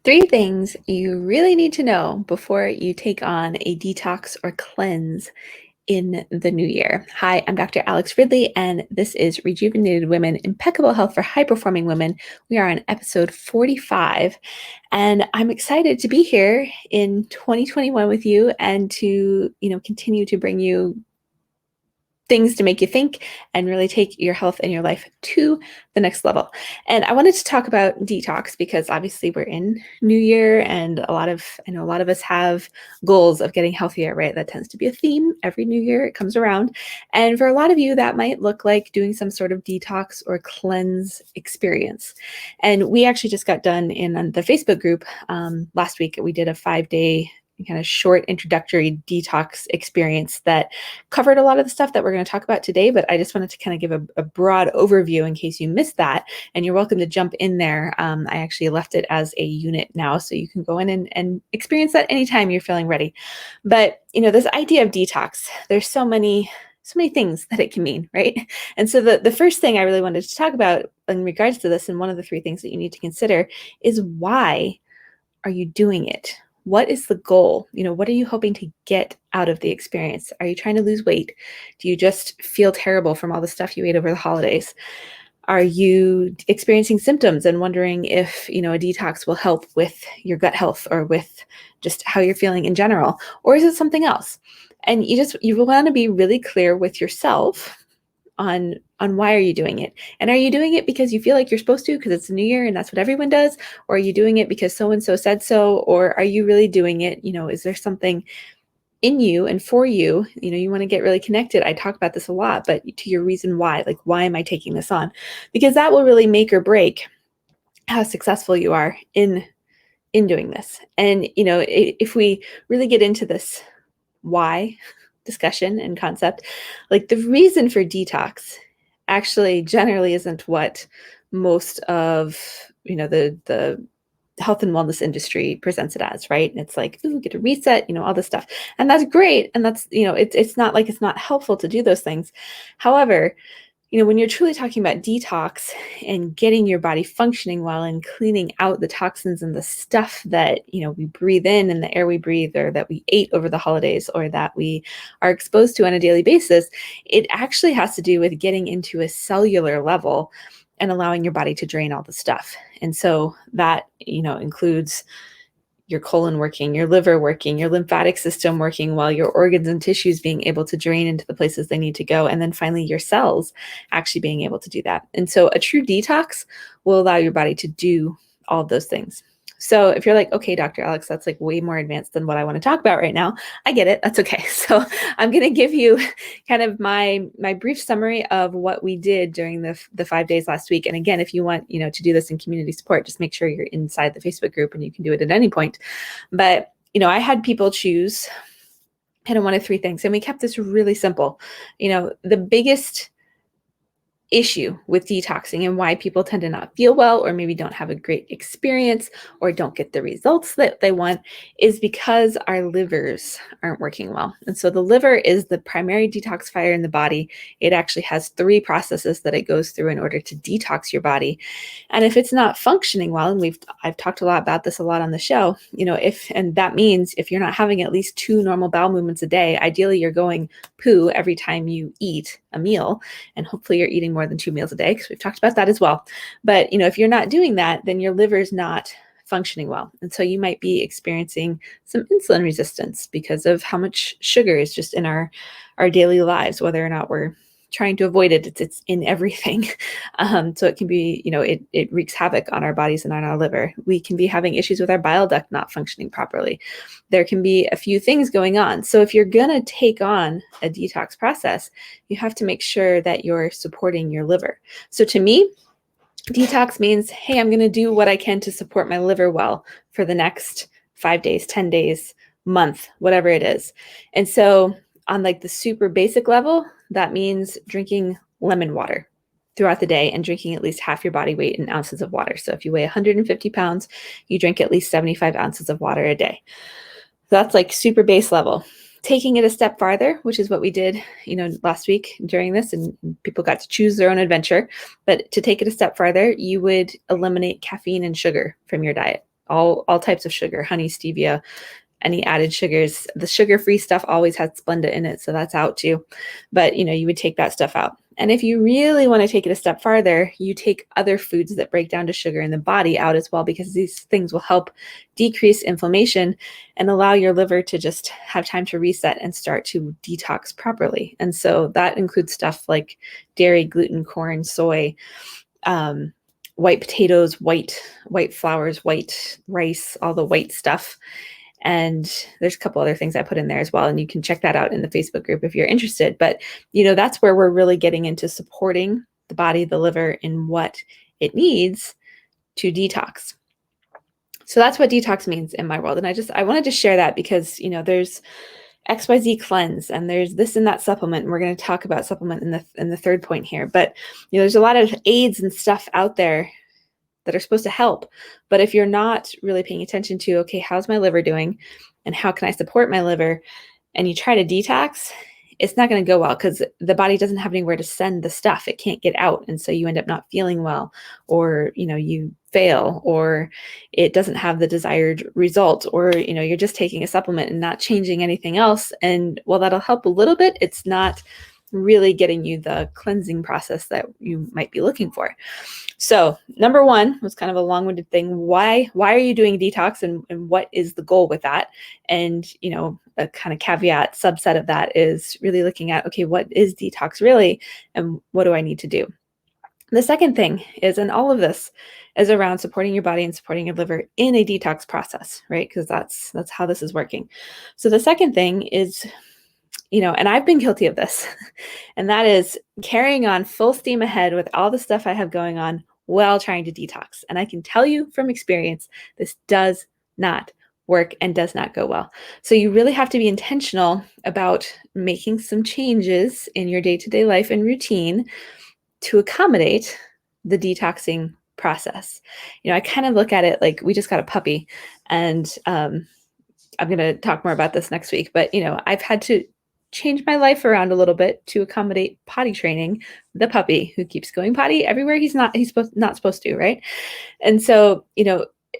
Three things you really need to know before you take on a detox or cleanse in the new year. Hi, I'm Dr. Alex Ridley, and this is Rejuvenated Women, Impeccable Health for High-Performing Women. We are on episode 45, and I'm excited to be here in 2021 with you and to, continue to bring you things to make you think and really take your health and your life to the next level. And I wanted to talk about detox because obviously we're in New Year, and I know a lot of us have goals of getting healthier, right? That tends to be a theme every New Year it comes around. And for a lot of you, that might look like doing some sort of detox or cleanse experience. And we actually just got done in the Facebook group last week. We did a 5-day kind of short introductory detox experience that covered a lot of the stuff that we're going to talk about today, but I just wanted to kind of give a broad overview in case you missed that, and you're welcome to jump in there. I actually left it as a unit now, so you can go in and experience that anytime you're feeling ready. But, this idea of detox, there's so many things that it can mean, right? And so the first thing I really wanted to talk about in regards to this, and one of the three things that you need to consider, is why are you doing it? What is the goal? What are you hoping to get out of the experience? Are you trying to lose weight? Do you just feel terrible from all the stuff you ate over the holidays? Are you experiencing symptoms and wondering if, a detox will help with your gut health or with just how you're feeling in general? Or is it something else? And you want to be really clear with yourself on why are you doing it? And are you doing it because you feel like you're supposed to because it's a new year and that's what everyone does? Or are you doing it because so-and-so said so? Or are you really doing it? Is there something in you and for you? You want to get really connected. I talk about this a lot, but to your reason why, like, why am I taking this on? Because that will really make or break how successful you are in doing this. And, if we really get into this why discussion and concept, like, the reason for detox actually generally isn't what most of the health and wellness industry presents it as, right? And it's like, ooh, get a reset, all this stuff. And that's great. And that's, it's not like it's not helpful to do those things. However, when you're truly talking about detox and getting your body functioning well and cleaning out the toxins and the stuff that, we breathe in and the air we breathe, or that we ate over the holidays, or that we are exposed to on a daily basis, it actually has to do with getting into a cellular level and allowing your body to drain all the stuff. And so that, includes your colon working, your liver working, your lymphatic system working well, your organs and tissues being able to drain into the places they need to go, and then finally your cells actually being able to do that. And so a true detox will allow your body to do all of those things. So if you're like, okay, Dr. Alex, that's like way more advanced than what I want to talk about right now, I get it. That's okay. So I'm going to give you kind of my brief summary of what we did during the 5 days last week. And again, if you want, to do this in community support, just make sure you're inside the Facebook group, and you can do it at any point. But, I had people choose kind of one of three things, and we kept this really simple. The biggest issue with detoxing and why people tend to not feel well, or maybe don't have a great experience, or don't get the results that they want, is because our livers aren't working well. And so the liver is the primary detoxifier in the body. It actually has 3 processes that it goes through in order to detox your body. And if it's not functioning well, and I've talked a lot about this a lot on the show, and that means if you're not having at least 2 normal bowel movements a day, ideally you're going poo every time you eat a meal, and hopefully you're eating more than 2 meals a day, because we've talked about that as well. But if you're not doing that, then your liver's not functioning well. And so you might be experiencing some insulin resistance because of how much sugar is just in our daily lives, whether or not we're trying to avoid it. It's in everything. So it can be, it wreaks havoc on our bodies and on our liver. We can be having issues with our bile duct not functioning properly. There can be a few things going on. So if you're going to take on a detox process, you have to make sure that you're supporting your liver. So to me, detox means, hey, I'm going to do what I can to support my liver well for the next 5 days, 10 days, month, whatever it is. And so on like the super basic level, that means drinking lemon water throughout the day and drinking at least half your body weight in ounces of water. So if you weigh 150 pounds, you drink at least 75 ounces of water a day. So that's like super base level. Taking it a step farther, which is what we did, last week during this, and people got to choose their own adventure. But to take it a step farther, you would eliminate caffeine and sugar from your diet all types of sugar, honey, stevia, any added sugars. The sugar-free stuff always has Splenda in it, so that's out too. But you would take that stuff out. And if you really want to take it a step farther, you take other foods that break down to sugar in the body out as well, because these things will help decrease inflammation and allow your liver to just have time to reset and start to detox properly. And so that includes stuff like dairy, gluten, corn, soy, white potatoes, white flours, white rice, all the white stuff. And there's a couple other things I put in there as well. And you can check that out in the Facebook group if you're interested. But, that's where we're really getting into supporting the body, the liver, in what it needs to detox. So that's what detox means in my world. And I wanted to share that because, there's XYZ cleanse and there's this and that supplement. And we're going to talk about supplement in the third point here. But, there's a lot of aids and stuff out there that are supposed to help. But if you're not really paying attention to, okay, how's my liver doing and how can I support my liver, and you try to detox, it's not going to go well because the body doesn't have anywhere to send the stuff. It can't get out. And so you end up not feeling well, or, you fail, or it doesn't have the desired result, or, you're just taking a supplement and not changing anything else. And while that'll help a little bit, it's not really getting you the cleansing process that you might be looking for. So number one was kind of a long-winded thing. Why are you doing detox, and what is the goal with that? And, a kind of caveat subset of that is really looking at, okay, what is detox really? And what do I need to do? The second thing is, and all of this is around supporting your body and supporting your liver in a detox process, right? Because that's how this is working. So the second thing is, and I've been guilty of this, and that is carrying on full steam ahead with all the stuff I have going on while trying to detox. And I can tell you from experience, this does not work and does not go well. So you really have to be intentional about making some changes in your day-to-day life and routine to accommodate the detoxing process. I kind of look at it like we just got a puppy, and I'm going to talk more about this next week, but I've had to change my life around a little bit to accommodate potty training the puppy, who keeps going potty everywhere he's not supposed to, right? And so,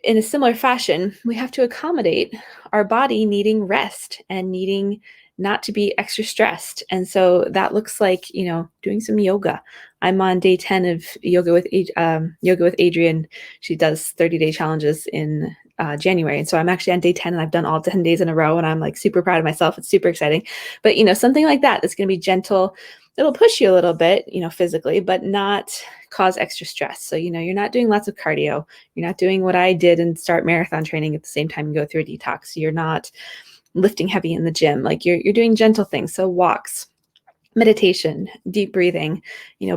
in a similar fashion, we have to accommodate our body needing rest and needing not to be extra stressed. And so that looks like, doing some yoga. I'm on day 10 of yoga with Adrienne. She does 30-day challenges in January. And so I'm actually on day 10, and I've done all 10 days in a row, and I'm like super proud of myself. It's super exciting. But, something like that's going to be gentle. It'll push you a little bit, physically, but not cause extra stress. So, you're not doing lots of cardio. You're not doing what I did and start marathon training at the same time you go through a detox. You're not lifting heavy in the gym. Like you're doing gentle things. So walks, meditation, deep breathing,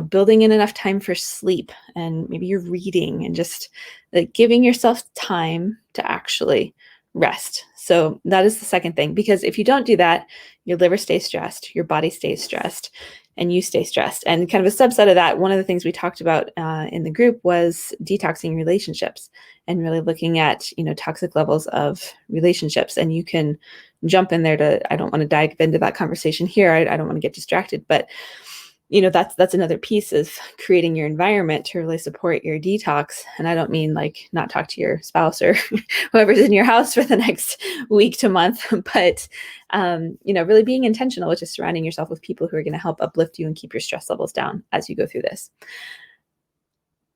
building in enough time for sleep, and maybe you're reading and just like giving yourself time to actually rest. So that is the second thing, because if you don't do that, your liver stays stressed, your body stays stressed, and you stay stressed. And kind of a subset of that, one of the things we talked about in the group was detoxing relationships, and really looking at, toxic levels of relationships. And you can jump in there I don't want to dive into that conversation here. I don't want to get distracted, but that's another piece of creating your environment to really support your detox. And I don't mean like not talk to your spouse or whoever's in your house for the next week to month, but really being intentional with just surrounding yourself with people who are going to help uplift you and keep your stress levels down as you go through this.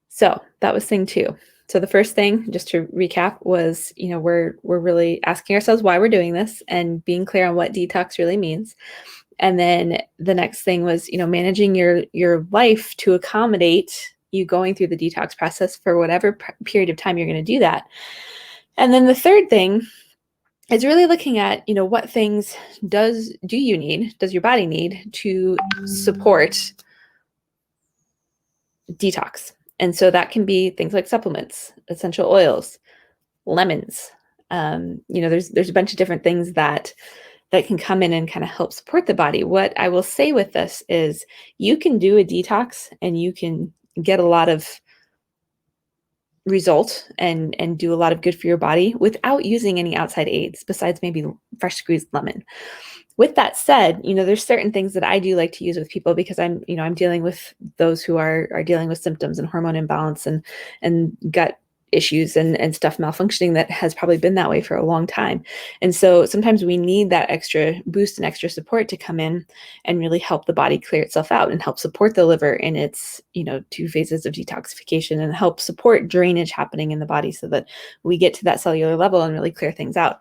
So that was thing 2. So the first thing, just to recap, was, we're really asking ourselves why we're doing this and being clear on what detox really means. And then the next thing was, managing your life to accommodate you going through the detox process for whatever period of time you're going to do that. And then the third thing is really looking at, what things does your body need to support detox. And so that can be things like supplements, essential oils, lemons. There's a bunch of different things that can come in and kind of help support the body. What I will say with this is you can do a detox and you can get a lot of result and do a lot of good for your body without using any outside aids besides maybe fresh squeezed lemon. With that said, there's certain things that I do like to use with people because I'm dealing with those who are dealing with symptoms and hormone imbalance and gut issues and stuff malfunctioning that has probably been that way for a long time. And so sometimes we need that extra boost and extra support to come in and really help the body clear itself out and help support the liver in its, 2 phases of detoxification, and help support drainage happening in the body so that we get to that cellular level and really clear things out.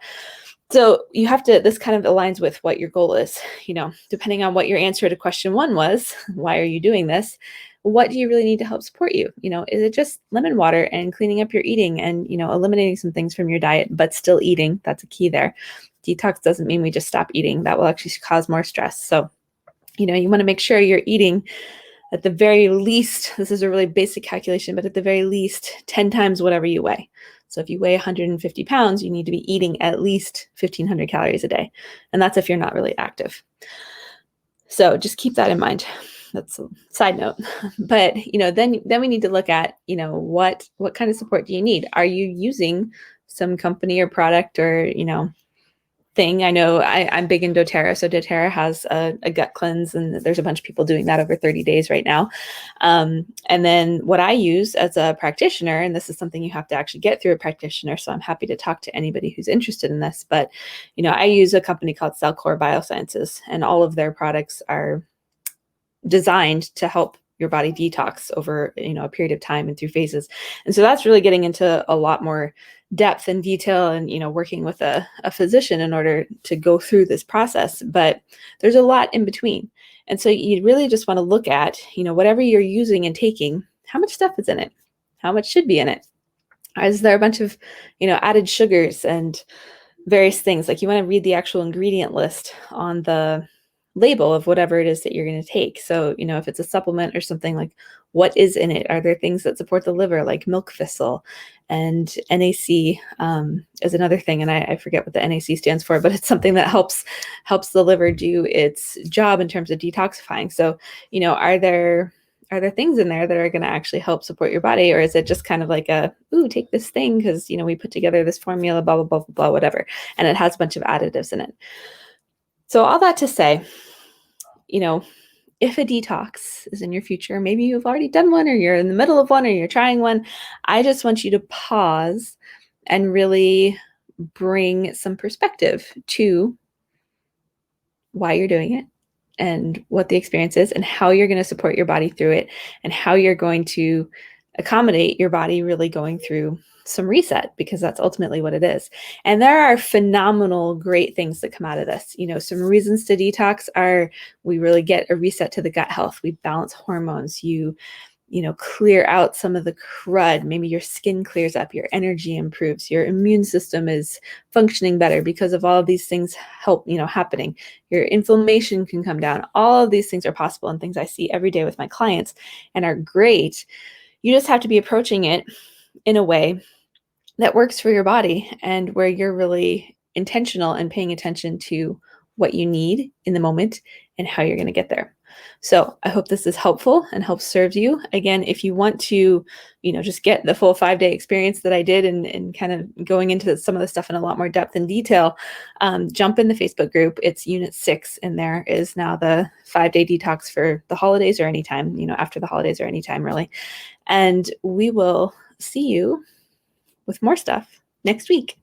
So you have to, this kind of aligns with what your goal is, depending on what your answer to question 1 was, why are you doing this? What do you really need to help support you? Is it just lemon water and cleaning up your eating and, eliminating some things from your diet, but still eating? That's a key there. Detox doesn't mean we just stop eating. That will actually cause more stress. So, you want to make sure you're eating at the very least, this is a really basic calculation, but at the very least 10 times whatever you weigh. So if you weigh 150 pounds, you need to be eating at least 1,500 calories a day. And that's if you're not really active. So just keep that in mind. That's a side note. But, then we need to look at, what kind of support do you need? Are you using some company or product or, thing? I know I'm big in doTERRA. So doTERRA has a gut cleanse, and there's a bunch of people doing that over 30 days right now. And then what I use as a practitioner, and this is something you have to actually get through a practitioner, so I'm happy to talk to anybody who's interested in this, but, I use a company called Cellcore Biosciences, and all of their products are designed to help your body detox over, a period of time and through phases. And so that's really getting into a lot more depth and detail and, working with a physician in order to go through this process. But there's a lot in between. And so you really just want to look at, whatever you're using and taking, how much stuff is in it? How much should be in it? Is there a bunch of, added sugars and various things? Like, you want to read the actual ingredient list on the label of whatever it is that you're going to take. So, if it's a supplement or something, like, what is in it? Are there things that support the liver, like milk thistle? And NAC is another thing, and I forget what the NAC stands for, but it's something that helps the liver do its job in terms of detoxifying. So, are there things in there that are going to actually help support your body, or is it just kind of like take this thing because we put together this formula, blah blah blah blah blah, whatever, and it has a bunch of additives in it. So all that to say, if a detox is in your future, maybe you've already done one, or you're in the middle of one, or you're trying one, I just want you to pause and really bring some perspective to why you're doing it and what the experience is and how you're going to support your body through it and how you're going to accommodate your body really going through some reset, because that's ultimately what it is. And there are phenomenal, great things that come out of this. Some reasons to detox are we really get a reset to the gut health. We balance hormones. You clear out some of the crud. Maybe your skin clears up, your energy improves, your immune system is functioning better because of all of these things happening. Your inflammation can come down. All of these things are possible and things I see every day with my clients and are great. You just have to be approaching it in a way that works for your body and where you're really intentional and paying attention to what you need in the moment and how you're going to get there. So I hope this is helpful and helps serve you. Again, if you want to, just get the full 5-day experience that I did and kind of going into some of the stuff in a lot more depth and detail, jump in the Facebook group. It's Unit 6, and there is now the 5-day detox for the holidays or anytime, after the holidays or anytime really. And we will see you with more stuff next week.